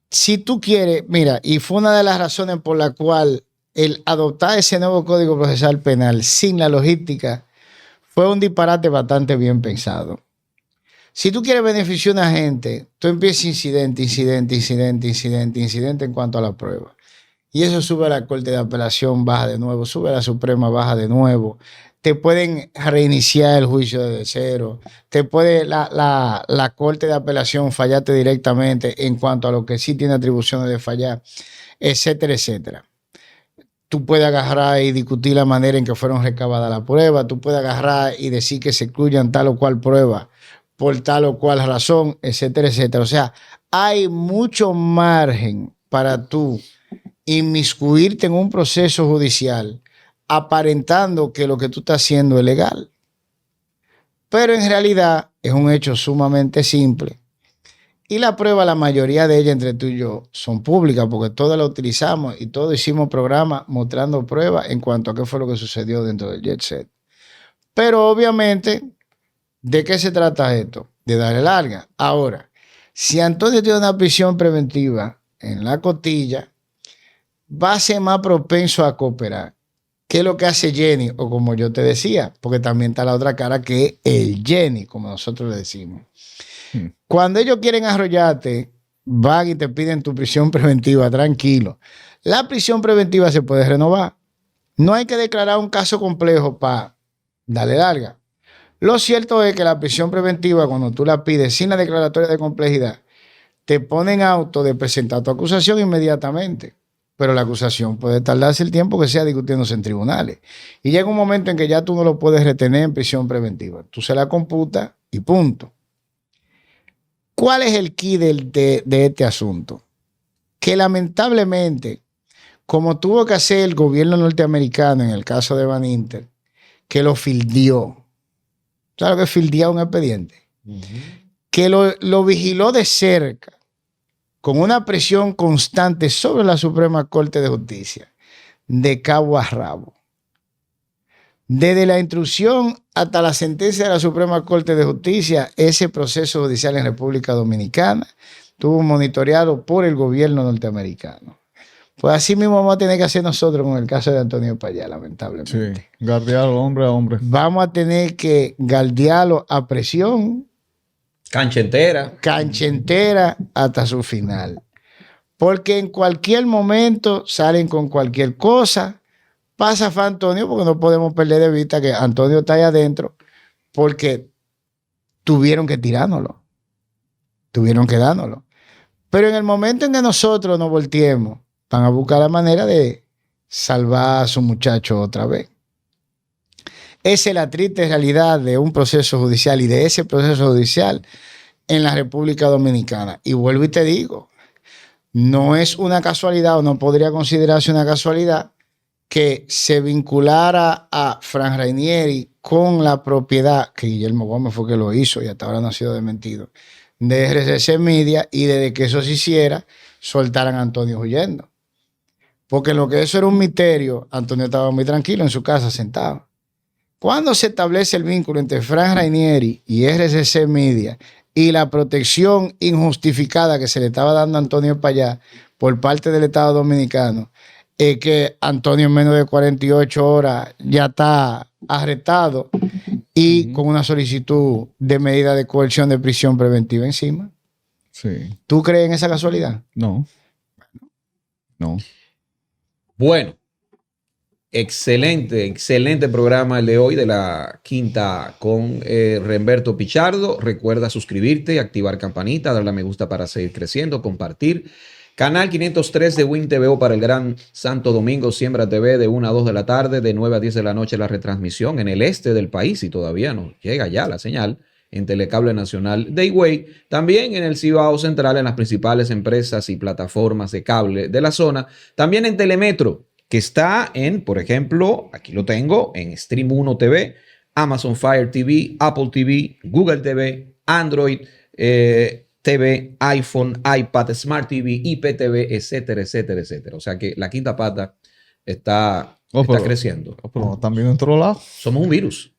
Si tú quieres, mira, y fue una de las razones por la cual el adoptar ese nuevo Código Procesal Penal sin la logística fue un disparate bastante bien pensado. Si tú quieres beneficiar a una gente, tú empiezas incidente en cuanto a la prueba. Y eso sube a la Corte de Apelación, baja de nuevo, sube a la Suprema, baja de nuevo. Te pueden reiniciar el juicio desde cero. Te puede la Corte de Apelación fallarte directamente en cuanto a lo que sí tiene atribuciones de fallar, etcétera, etcétera. Tú puedes agarrar y discutir la manera en que fueron recabadas las pruebas. Tú puedes agarrar y decir que se excluyan tal o cual prueba por tal o cual razón, etcétera, etcétera. O sea, hay mucho margen para tú inmiscuirte en un proceso judicial aparentando que lo que tú estás haciendo es legal. Pero en realidad es un hecho sumamente simple. Y la prueba, la mayoría de ellas entre tú y yo, son públicas porque todas las utilizamos y todos hicimos programas mostrando pruebas en cuanto a qué fue lo que sucedió dentro del jet set. Pero obviamente, ¿de qué se trata esto? De darle larga. Ahora, si Antonio tiene una prisión preventiva en la costilla, va a ser más propenso a cooperar. ¿Qué es lo que hace Jenny? O como yo te decía, porque también está la otra cara que es el Jenny, como nosotros le decimos. Cuando ellos quieren arrollarte, van y te piden tu prisión preventiva, tranquilo. La prisión preventiva se puede renovar. No hay que declarar un caso complejo para darle larga. Lo cierto es que la prisión preventiva, cuando tú la pides sin la declaratoria de complejidad, te ponen auto de presentar tu acusación inmediatamente. Pero la acusación puede tardarse el tiempo que sea discutiéndose en tribunales. Y llega un momento en que ya tú no lo puedes retener en prisión preventiva. Tú se la computas y punto. ¿Cuál es el key de este asunto? Que lamentablemente, como tuvo que hacer el gobierno norteamericano en el caso de Van Inter, que lo fildió. ¿Sabes lo que es fildear un expediente? Que lo vigiló de cerca, con una presión constante sobre la Suprema Corte de Justicia, de cabo a rabo. Desde la instrucción hasta la sentencia de la Suprema Corte de Justicia, ese proceso judicial en República Dominicana estuvo monitoreado por el gobierno norteamericano. Pues así mismo vamos a tener que hacer nosotros con el caso de Antonio Espaillat, lamentablemente. Sí, guardiarlo hombre a hombre. Vamos a tener que guardiarlo a presión. Cancha entera hasta su final. Porque en cualquier momento salen con cualquier cosa. Pasa fue Antonio, porque no podemos perder de vista que Antonio está ahí adentro, porque tuvieron que tirárnoslo. Tuvieron que dárnoslo. Pero en el momento en que nosotros nos volteemos, van a buscar la manera de salvar a su muchacho otra vez. Esa es la triste realidad de un proceso judicial y de ese proceso judicial en la República Dominicana. Y vuelvo y te digo, no es una casualidad o no podría considerarse una casualidad que se vinculara a Fran Rainieri con la propiedad, que Guillermo Gómez fue que lo hizo y hasta ahora no ha sido desmentido, de RCC Media, y desde que eso se hiciera, soltaran a Antonio huyendo. Porque lo que eso era un misterio, Antonio estaba muy tranquilo en su casa sentado. Cuando se establece el vínculo entre Fran Rainieri y RCC Media y la protección injustificada que se le estaba dando a Antonio Espaillat por parte del Estado Dominicano, es que Antonio en menos de 48 horas ya está arrestado y con una solicitud de medida de coerción de prisión preventiva encima. Sí. ¿Tú crees en esa casualidad? No. No. Bueno, Excelente programa el de hoy de la quinta con Remberto Pichardo. Recuerda suscribirte, activar campanita, darle a me gusta para seguir creciendo, compartir. Canal 503 de Win TVO para el Gran Santo Domingo, Siembra TV de 1 a 2 de la tarde, de 9 a 10 de la noche la retransmisión en el este del país y todavía no llega ya la señal en Telecable Nacional Dayway. También en el Cibao Central en las principales empresas y plataformas de cable de la zona. También en Telemetro, que está en, por ejemplo, aquí lo tengo, en Stream 1 TV, Amazon Fire TV, Apple TV, Google TV, Android TV, iPhone, iPad, Smart TV, IPTV, etcétera, etcétera, etcétera. O sea que la quinta pata está creciendo. Pero también en otro lado. Somos un virus.